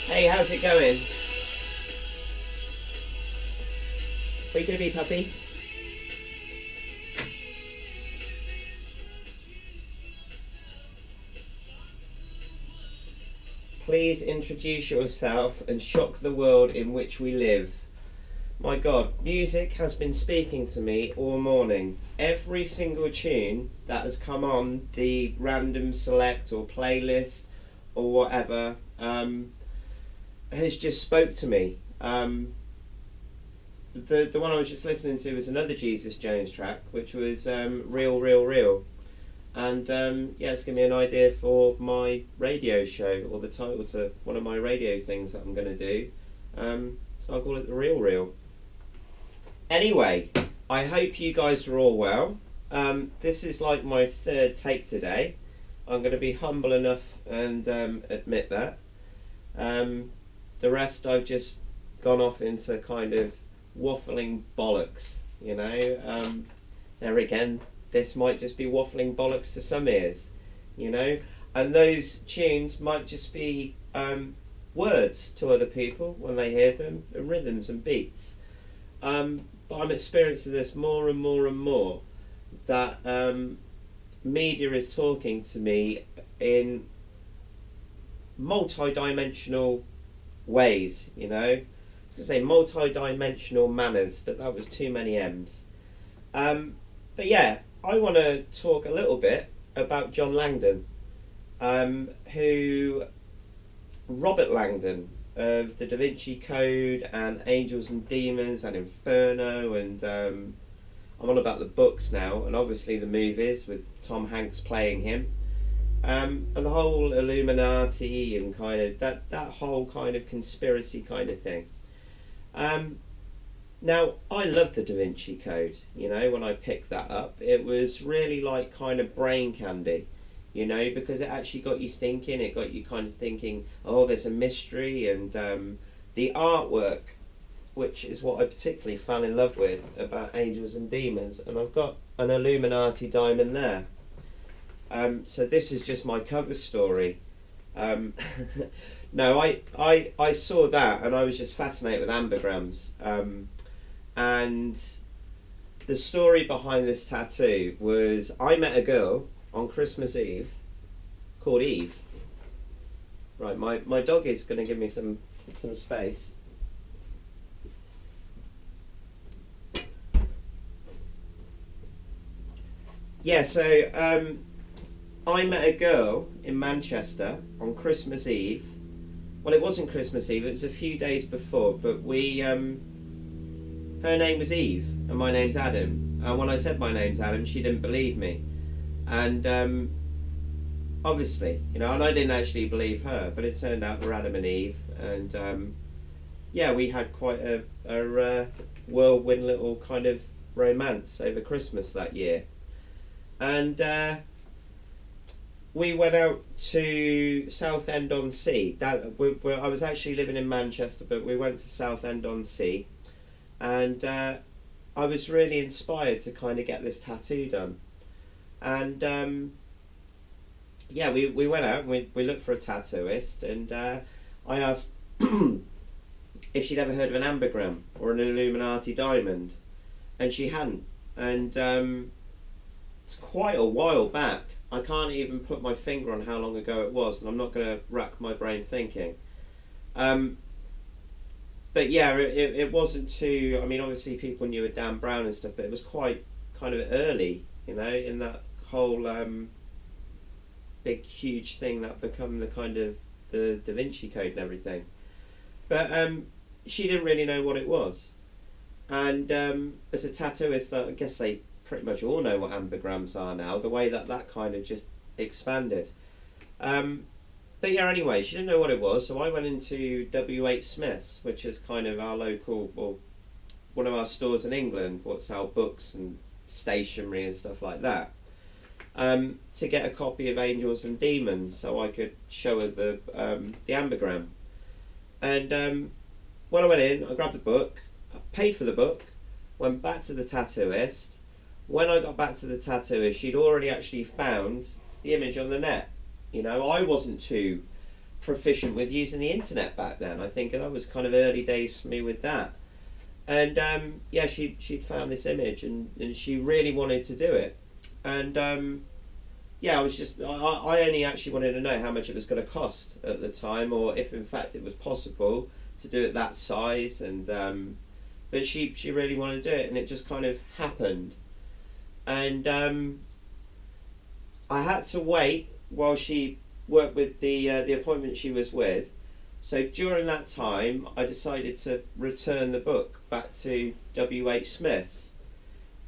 Hey, how's it going? Where you gonna be, puppy? Please introduce yourself and shock the world in which we live. My God, music has been speaking to me all morning. Every single tune that has come on the random select or playlist or whatever has just spoke to me. The one I was just listening to was another Jesus Jones track, which was Real, Real, Real. And yeah, it's giving me an idea for my radio show, or the title to one of my radio things that I'm going to do. So I'll call it The Real Real. Anyway, I hope you guys are all well. This is like my third take today. I'm going to be humble enough and admit that. The rest I've just gone off into kind of waffling bollocks, you know. There again, this might just be waffling bollocks to some ears, you know, and those tunes might just be words to other people when they hear them, and rhythms and beats. But I'm experiencing this more and more and more, that media is talking to me in multi-dimensional ways, you know. I was going to say multi-dimensional manners, but that was too many M's. But yeah, I want to talk a little bit about John Langdon, who Robert Langdon of the Da Vinci Code and Angels and Demons and Inferno, and I'm on about the books now, and obviously the movies with Tom Hanks playing him, and the whole Illuminati and kind of that whole kind of conspiracy kind of thing. Now, I love the Da Vinci Code, you know, when I picked that up. It was really like kind of brain candy, you know, because it actually got you thinking. It got you kind of thinking, oh, there's a mystery, and the artwork, which is what I particularly fell in love with about Angels and Demons. And I've got an Illuminati diamond there. So this is just my cover story. No, I saw that and I was just fascinated with ambigrams. And the story behind this tattoo was, I met a girl on Christmas Eve called Eve. Right, my dog is going to give me some space. Yeah, so I met a girl in Manchester on Christmas Eve. Well, it wasn't Christmas Eve, it was a few days before, but we her name was Eve and my name's Adam, and when I said my name's Adam, she didn't believe me, and obviously, you know, and I didn't actually believe her, but it turned out we're Adam and Eve, and yeah, we had quite a whirlwind little kind of romance over Christmas that year. And we went out to Southend-on-Sea. I was actually living in Manchester, but we went to Southend-on-Sea, and I was really inspired to kind of get this tattoo done. And yeah, we went out and we looked for a tattooist, and I asked if she'd ever heard of an ambigram or an Illuminati diamond, and she hadn't. And it's quite a while back. I can't even put my finger on how long ago it was, and I'm not going to rack my brain thinking. But yeah, it wasn't too. I mean, obviously people knew of Dan Brown and stuff, but it was quite kind of early, you know, in that whole big, huge thing that become the kind of the Da Vinci Code and everything. But she didn't really know what it was, and as a tattooist, I guess they pretty much all know what ambigrams are now, the way that kind of just expanded. But yeah, anyway, she didn't know what it was, so I went into W.H. Smith's, which is kind of our local, well, one of our stores in England, what sell books and stationery and stuff like that, to get a copy of Angels and Demons so I could show her the ambigram. And when I went in, I grabbed the book, I paid for the book, went back to the tattooist. When I got back to the tattooist, she'd already actually found the image on the net. You know, I wasn't too proficient with using the internet back then. I think that was kind of early days for me with that. And yeah, she'd found this image, and she really wanted to do it. And yeah, I only actually wanted to know how much it was going to cost at the time, or if in fact it was possible to do it that size. And but she really wanted to do it, and it just kind of happened. And I had to wait while she worked with the appointment she was with. So during that time, I decided to return the book back to W.H. Smith's,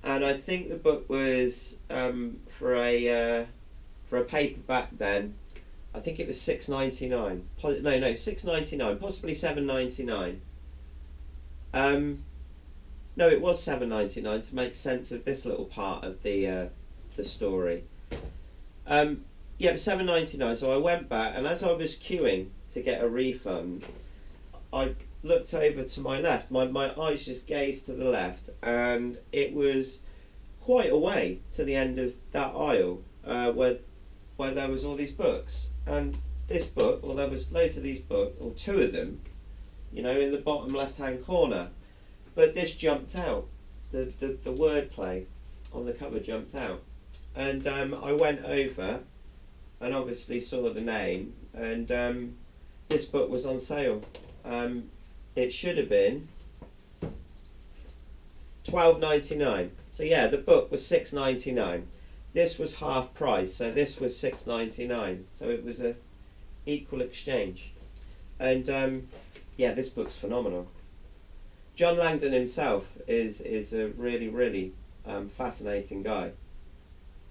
and I think the book was for a paperback then. I think it was $6.99. No, $6.99, possibly $7.99. No, it was $7.99 to make sense of this little part of the story. Yeah, it was $7.99. So I went back, and as I was queuing to get a refund, I looked over to my left. My eyes just gazed to the left, and it was quite a way to the end of that aisle where there was all these books. And this book, well, there was loads of these books, or two of them, you know, in the bottom left-hand corner. But this jumped out. The wordplay on the cover jumped out. And I went over and obviously saw the name, and this book was on sale. It should have been $12.99. So yeah, the book was $6.99. This was half price, so this was $6.99. So it was a equal exchange. And yeah, this book's phenomenal. John Langdon himself is a really fascinating guy.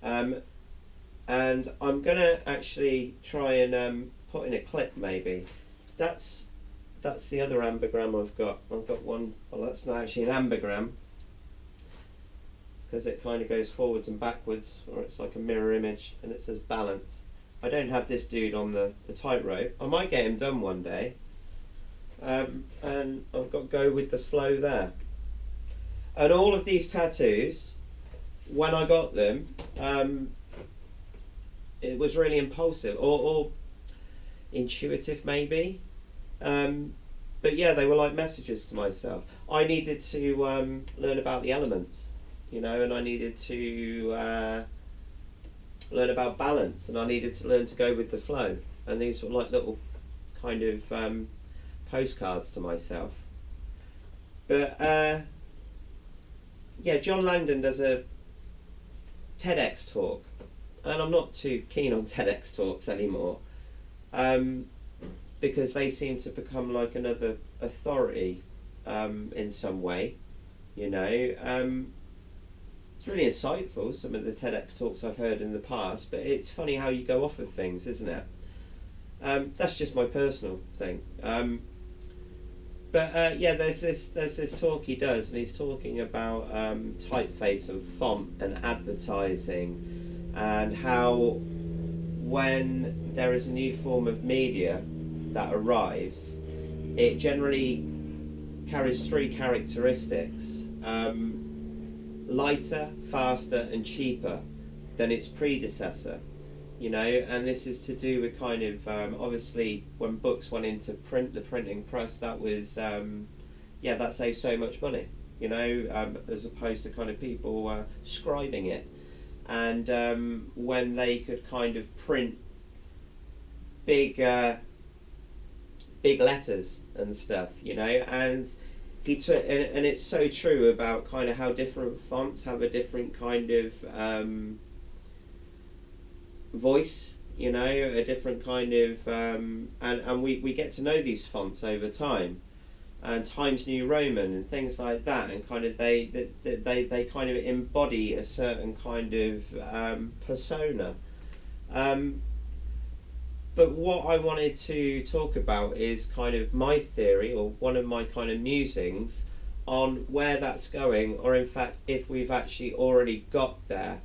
And I'm gonna actually try and put in a clip maybe. That's the other ambigram I've got. I've got one. Well, that's not actually an ambigram, because it kind of goes forwards and backwards, or it's like a mirror image, and it says balance. I don't have this dude on the tightrope. I might get him done one day. And I've got go with the flow there. And all of these tattoos, when I got them, it was really impulsive or intuitive maybe. But yeah, they were like messages to myself. I needed to learn about the elements, you know, and I needed to learn about balance, and I needed to learn to go with the flow. And these were like little kind of postcards to myself. But yeah, John Langdon does a TEDx talk, and I'm not too keen on TEDx talks anymore, because they seem to become like another authority in some way, you know. It's really insightful, some of the TEDx talks I've heard in the past, but it's funny how you go off of things, isn't it? That's just my personal thing. But yeah, there's this talk he does, and he's talking about typeface and font and advertising, and how when there is a new form of media that arrives, it generally carries three characteristics: lighter, faster, and cheaper than its predecessor. You know, and this is to do with kind of obviously when books went into print, the printing press, that was yeah, that saved so much money, you know, as opposed to kind of people scribing it. And when they could kind of print big letters and stuff, you know, and he took, and it's so true about kind of how different fonts have a different kind of voice, you know, a different kind of and we get to know these fonts over time, and Times New Roman and things like that, and kind of they kind of embody a certain kind of persona. But what I wanted to talk about is kind of my theory, or one of my kind of musings on where that's going, or in fact if we've actually already got there.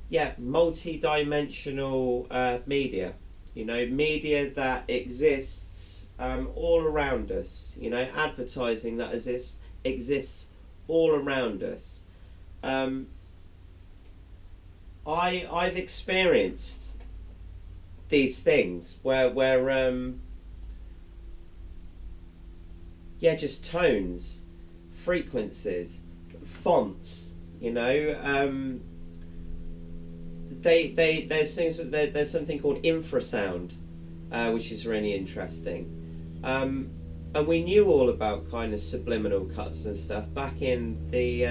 Yeah, multi-dimensional media, you know, media that exists all around us, you know, advertising that exists all around us. I've experienced these things where yeah, just tones, frequencies, fonts, you know. There's things that there's something called infrasound, which is really interesting. And we knew all about kind of subliminal cuts and stuff back in the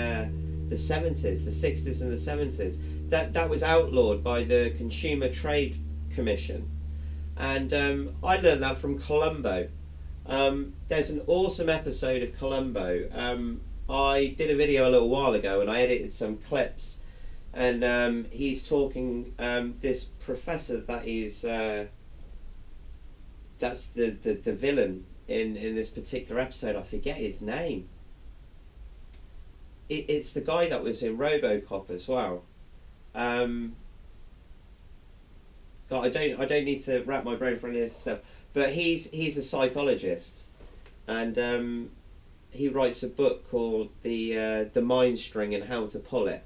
70s, the 60s and the 70s. That was outlawed by the Consumer Trade Commission, and I learned that from Columbo. There's an awesome episode of Columbo. I did a video a little while ago, and I edited some clips, and he's talking. This professor that is that's the villain in this particular episode. I forget his name. It's the guy that was in RoboCop as well. God, I don't need to wrap my brain for any of this stuff. But he's a psychologist, and he writes a book called the Mind String and How to Pull It.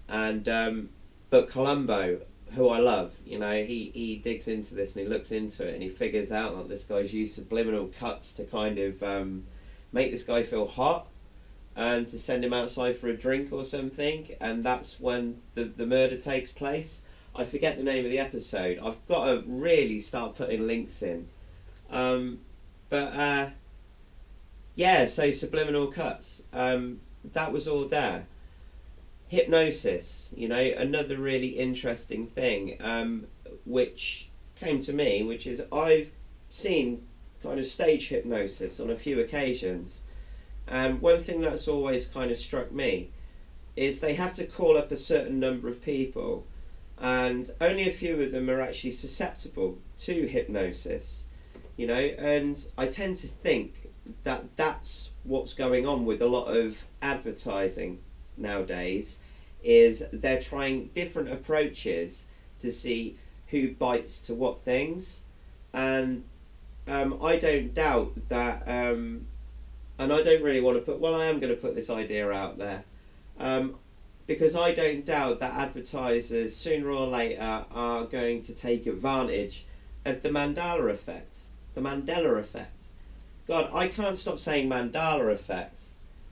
And but Columbo, who I love, you know, he digs into this and he looks into it and he figures out that this guy's used subliminal cuts to kind of make this guy feel hot, and to send him outside for a drink or something, and that's when the murder takes place. I forget the name of the episode. I've got to really start putting links in. Yeah, so subliminal cuts, that was all there. Hypnosis, you know, another really interesting thing, which came to me, which is I've seen kind of stage hypnosis on a few occasions. And one thing that's always kind of struck me is they have to call up a certain number of people, and only a few of them are actually susceptible to hypnosis, you know. And I tend to think that that's what's going on with a lot of advertising nowadays, is they're trying different approaches to see who bites to what things. And I don't doubt that, and I don't really want to put, well, I am going to put this idea out there, because I don't doubt that advertisers sooner or later are going to take advantage of the Mandela effect. The Mandela effect. God, I can't stop saying Mandela effect,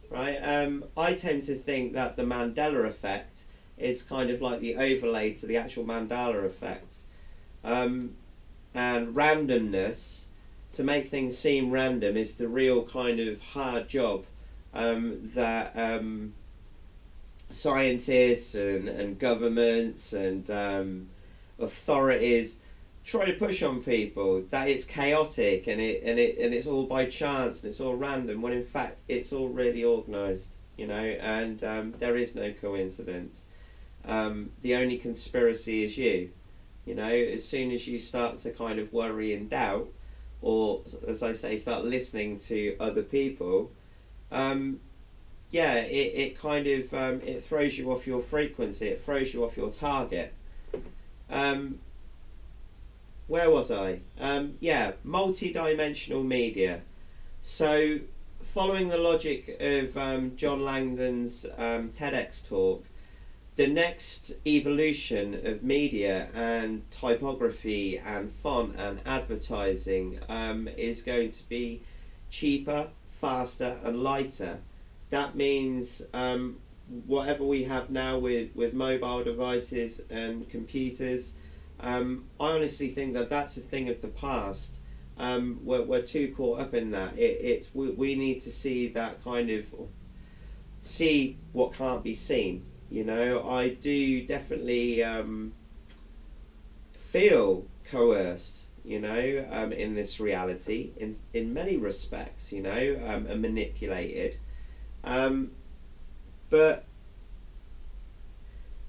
right? I tend to think that the Mandela effect is kind of like the overlay to the actual Mandela effect. And randomness, to make things seem random, is the real kind of hard job that scientists and governments and authorities try to push on people, that it's chaotic and it's all by chance and it's all random, when in fact it's all really organised, you know, and there is no coincidence. The only conspiracy is you. You know, as soon as you start to kind of worry and doubt, or as I say, start listening to other people, yeah, it kind of it throws you off your frequency, it throws you off your target. Where was I? Yeah, multi-dimensional media. So, following the logic of John Langdon's TEDx talk, the next evolution of media and typography and font and advertising is going to be cheaper, faster and lighter. That means whatever we have now with mobile devices and computers, I honestly think that that's a thing of the past. We're too caught up in that. We need to see that kind of, see what can't be seen. You know, I do definitely feel coerced, you know, in this reality, in many respects, you know, and manipulated. But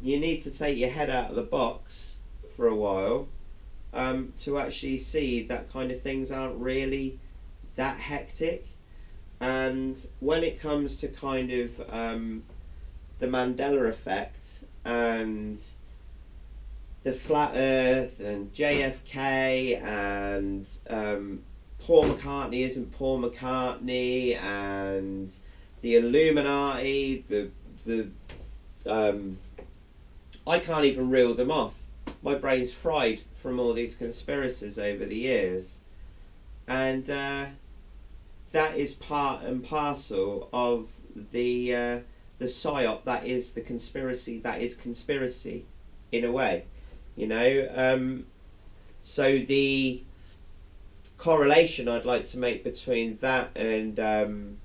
you need to take your head out of the box for a while to actually see that kind of things aren't really that hectic. And when it comes to kind of the Mandela effect and the flat earth and JFK and Paul McCartney isn't Paul McCartney and the Illuminati, the I can't even reel them off. my brain's fried from all these conspiracies over the years, and that is part and parcel of the psyop that is the conspiracy that is conspiracy, in a way, you know. So the correlation I'd like to make between that and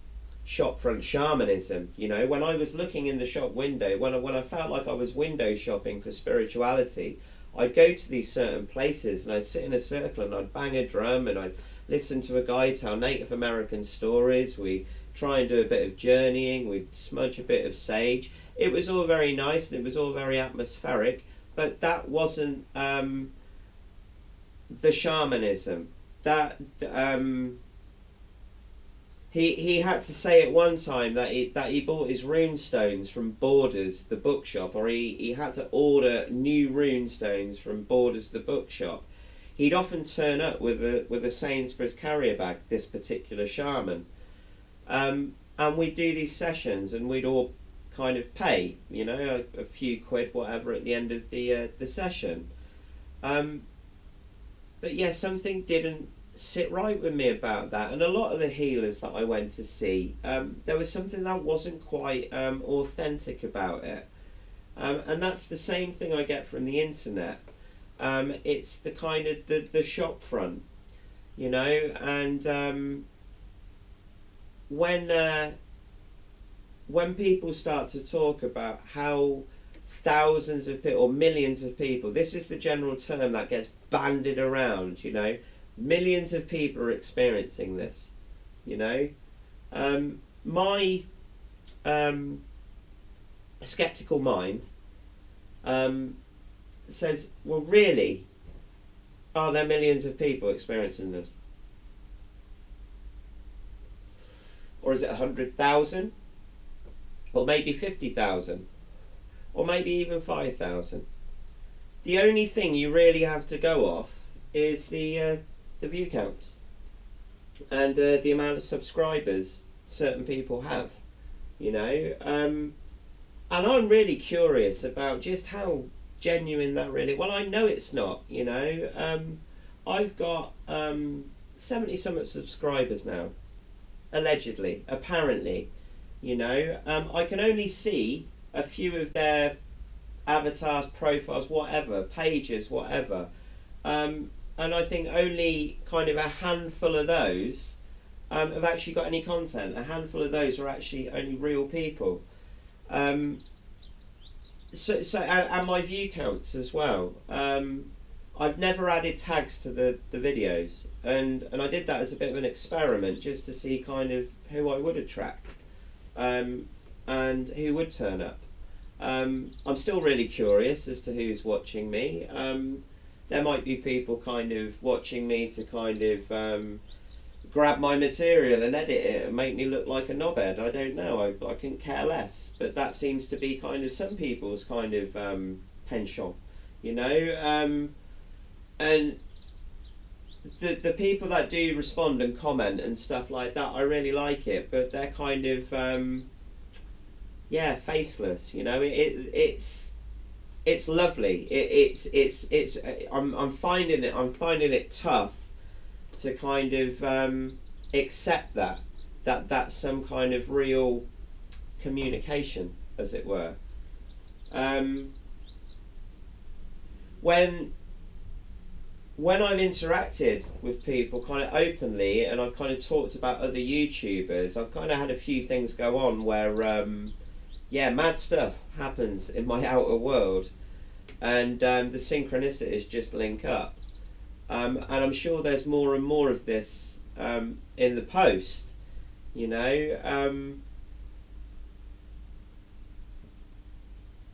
shopfront shamanism, you know, when I was looking in the shop window, when I felt like I was window shopping for spirituality, I'd go to these certain places and I'd sit in a circle and I'd bang a drum and I'd listen to a guy tell Native American stories. We try and do a bit of journeying, we'd smudge a bit of sage. It was all very nice and it was all very atmospheric, but that wasn't the shamanism. That he had to say at one time that he bought his rune stones from Borders, the bookshop, or he had to order new rune stones from Borders, the bookshop. He'd often turn up with a Sainsbury's carrier bag, this particular shaman, and we'd do these sessions, and we'd all kind of pay, you know, a few quid, whatever, at the end of the session. But yeah, something didn't sit right with me about that, and a lot of the healers that I went to see, there was something that wasn't quite authentic about it, and that's the same thing I get from the internet. It's the kind of the shop front, you know, and when people start to talk about how thousands of people or millions of people, this is the general term that gets bandied around, you know, millions of people are experiencing this, you know. My skeptical mind says, well, really, are there millions of people experiencing this? Or is it 100,000? Or maybe 50,000? Or maybe even 5,000? The only thing you really have to go off is the view counts and the amount of subscribers certain people have, you know. And I'm really curious about just how genuine that really. Well, I know it's not, you know. I've got 70 something subscribers now, allegedly, apparently, you know. I can only see a few of their avatars, profiles, whatever, pages, whatever, and I think only kind of a handful of those have actually got any content. A handful of those are actually only real people. So and my view counts as well. I've never added tags to the videos, and I did that as a bit of an experiment just to see kind of who I would attract, and who would turn up. I'm still really curious as to who's watching me. There might be people kind of watching me to kind of grab my material and edit it and make me look like a knobhead. I don't know. I couldn't care less. But that seems to be kind of some people's kind of penchant, you know. And the people that do respond and comment and stuff like that, I really like it. But they're kind of yeah, faceless, you know. It's lovely. It's I'm finding it tough to kind of accept that that's some kind of real communication, as it were. When I've interacted with people kind of openly, and I've kind of talked about other YouTubers, I've kind of had a few things go on where yeah, mad stuff happens in my outer world, and the synchronicities just link up. And I'm sure there's more and more of this in the post, you know.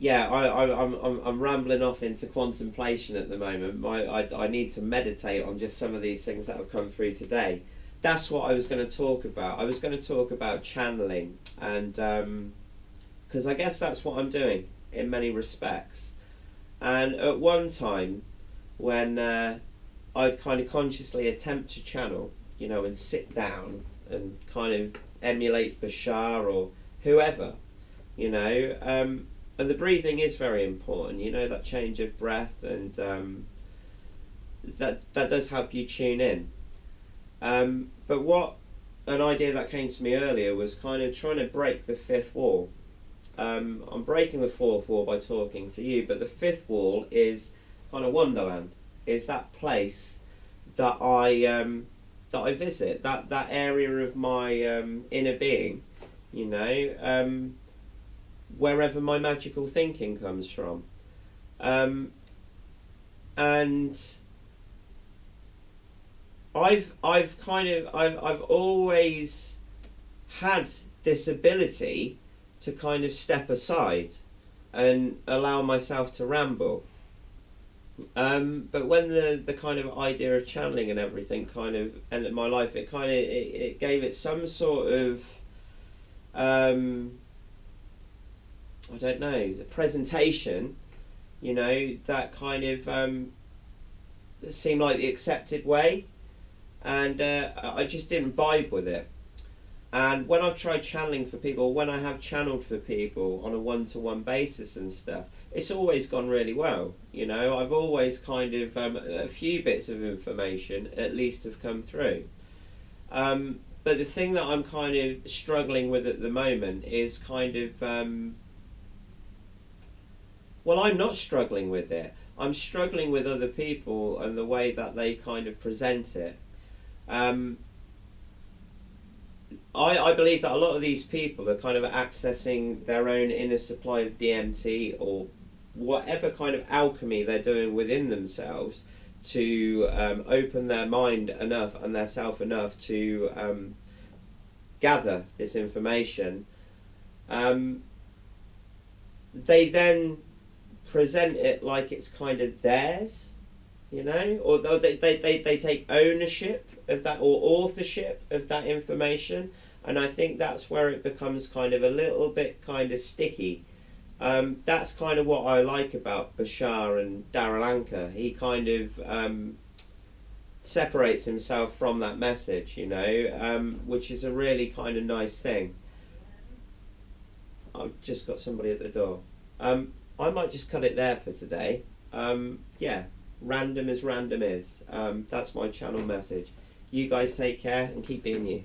Yeah, I'm rambling off into contemplation at the moment. I need to meditate on just some of these things that have come through today. That's what I was going to talk about. I was going to talk about channeling, and because I guess that's what I'm doing in many respects. And at one time, when I'd kind of consciously attempt to channel, you know, and sit down and kind of emulate Bashar or whoever, you know, and the breathing is very important. You know, that change of breath, and that does help you tune in. But what an idea that came to me earlier was kind of trying to break the fifth wall. I'm breaking the fourth wall by talking to you, but the fifth wall is kind of Wonderland. Is that place that I visit, that area of my inner being, you know, wherever my magical thinking comes from, and I've always had this ability to kind of step aside and allow myself to ramble. But when the kind of idea of channeling and everything kind of entered my life, it gave it some sort of I don't know, the presentation, you know, that kind of seemed like the accepted way, and I just didn't vibe with it. And when I've tried channeling for people, when I have channeled for people on a one-to-one basis and stuff, it's always gone really well. You know, I've always kind of, a few bits of information at least have come through. But the thing that I'm kind of struggling with at the moment is kind of, well, I'm not struggling with it. I'm struggling with other people and the way that they kind of present it. I believe that a lot of these people are kind of accessing their own inner supply of DMT or whatever kind of alchemy they're doing within themselves to open their mind enough and their self enough to gather this information. They then present it like it's kind of theirs, you know, or they take ownership of that or authorship of that information. And I think that's where it becomes kind of a little bit kind of sticky. That's kind of what I like about Bashar and Daralanka. He kind of separates himself from that message, you know, which is a really kind of nice thing. I've just got somebody at the door. I might just cut it there for today. Yeah, random as random is. That's my channel message. You guys take care and keep being you.